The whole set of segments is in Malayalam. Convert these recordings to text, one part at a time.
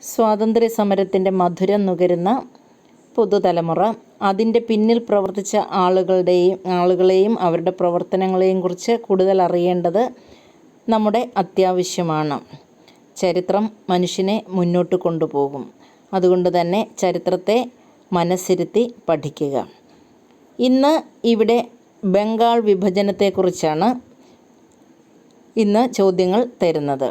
സ്വാതന്ത്ര്യ സമരത്തിൻ്റെ മധുരം നുകരുന്ന പുതുതലമുറ അതിൻ്റെ പിന്നിൽ പ്രവർത്തിച്ച ആളുകളെയും അവരുടെ പ്രവർത്തനങ്ങളെയും കുറിച്ച് കൂടുതൽ അറിയേണ്ടത് നമ്മുടെ അത്യാവശ്യമാണ്. ചരിത്രം മനുഷ്യനെ മുന്നോട്ട് കൊണ്ടുപോകും. അതുകൊണ്ട് തന്നെ ചരിത്രത്തെ മനസ്സിരുത്തി പഠിക്കുക. ഇന്ന് ഇവിടെ ബംഗാൾ വിഭജനത്തെക്കുറിച്ചാണ് ചോദ്യങ്ങൾ തരുന്നത്.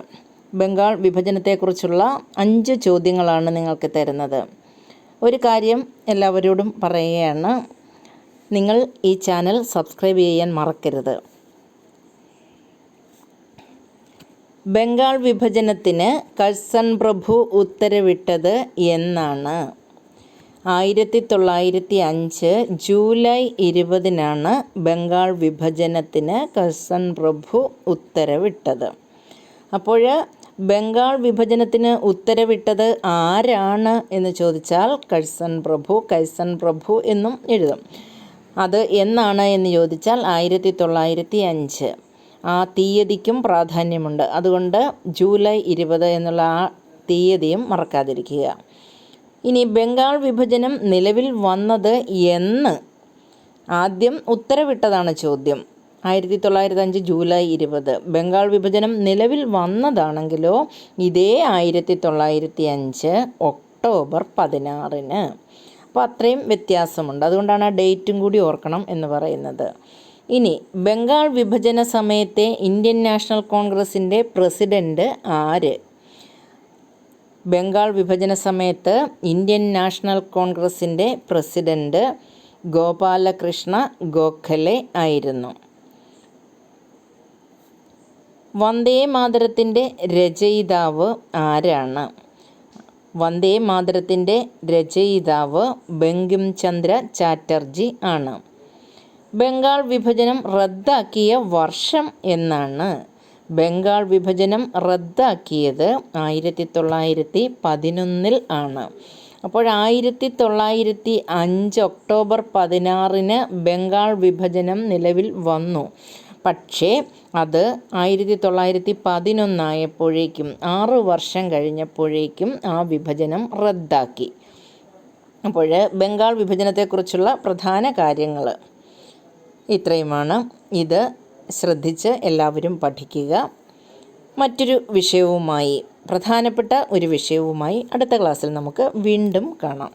ബംഗാൾ വിഭജനത്തെക്കുറിച്ചുള്ള 5 ചോദ്യങ്ങളാണ് നിങ്ങൾക്ക് തരുന്നത്. ഒരു കാര്യം എല്ലാവരോടും പറയുകയാണ്, നിങ്ങൾ ഈ ചാനൽ സബ്സ്ക്രൈബ് ചെയ്യാൻ മറക്കരുത്. ബംഗാൾ വിഭജനത്തിന് കഴ്സൺ പ്രഭു ഉത്തരവിട്ടത് എന്നാണ്? 1905 ജൂലൈ 20 ബംഗാൾ വിഭജനത്തിന് കഴ്സൺ പ്രഭു ഉത്തരവിട്ടത്. അപ്പോൾ ബംഗാൾ വിഭജനത്തിന് ഉത്തരവിട്ടത് ആരാണ് എന്ന് ചോദിച്ചാൽ കഴ്സൺ പ്രഭു എന്നും എഴുതും. അത് എന്നാണ് എന്ന് ചോദിച്ചാൽ 1905. ആ തീയതിക്കും പ്രാധാന്യമുണ്ട്. അതുകൊണ്ട് ജൂലൈ 20 എന്നുള്ള ആ തീയതിയും മറക്കാതിരിക്കുക. ഇനി ബംഗാൾ വിഭജനം നിലവിൽ വന്നത് എന്ന്? ആദ്യം ഉത്തരവിട്ടതാണ് ചോദ്യം. 1905 ജൂലൈ 20. ബംഗാൾ വിഭജനം നിലവിൽ വന്നതാണെങ്കിലോ ഇതേ 1905 ഒക്ടോബർ 16. അപ്പോൾ അത്രയും വ്യത്യാസമുണ്ട്. അതുകൊണ്ടാണ് ആ ഡേറ്റും കൂടി ഓർക്കണം എന്ന് പറയുന്നത്. ഇനി ബംഗാൾ വിഭജന സമയത്തെ ഇന്ത്യൻ നാഷണൽ കോൺഗ്രസിൻ്റെ പ്രസിഡന്റ് ആര്? ബംഗാൾ വിഭജന സമയത്ത് ഇന്ത്യൻ നാഷണൽ കോൺഗ്രസിൻ്റെ പ്രസിഡന്റ് ഗോപാലകൃഷ്ണ ഗോഖലെ ആയിരുന്നു. വന്ദേ മാതരത്തിൻ്റെ രചയിതാവ് ആരാണ്? വന്ദേ മാതരത്തിൻ്റെ രചയിതാവ് ബങ്കിം ചന്ദ്ര ചാറ്റർജി ആണ്. ബംഗാൾ വിഭജനം റദ്ദാക്കിയ വർഷം എന്നാണ്? ബംഗാൾ വിഭജനം റദ്ദാക്കിയത് 1911 ആണ്. അപ്പോൾ 1905 ഒക്ടോബർ 16 ബംഗാൾ വിഭജനം നിലവിൽ വന്നു. പക്ഷേ അത് 1911 ആയപ്പോഴേക്കും 6 വർഷം കഴിഞ്ഞപ്പോഴേക്കും ആ വിഭജനം റദ്ദാക്കി. അപ്പോൾ ബംഗാൾ വിഭജനത്തെക്കുറിച്ചുള്ള പ്രധാന കാര്യങ്ങൾ ഇത്രയുമാണ്. ഇത് ശ്രദ്ധിച്ച് എല്ലാവരും പഠിക്കുക. മറ്റൊരു വിഷയവുമായി, പ്രധാനപ്പെട്ട ഒരു വിഷയവുമായി അടുത്ത ക്ലാസ്സിൽ നമുക്ക് വീണ്ടും കാണാം.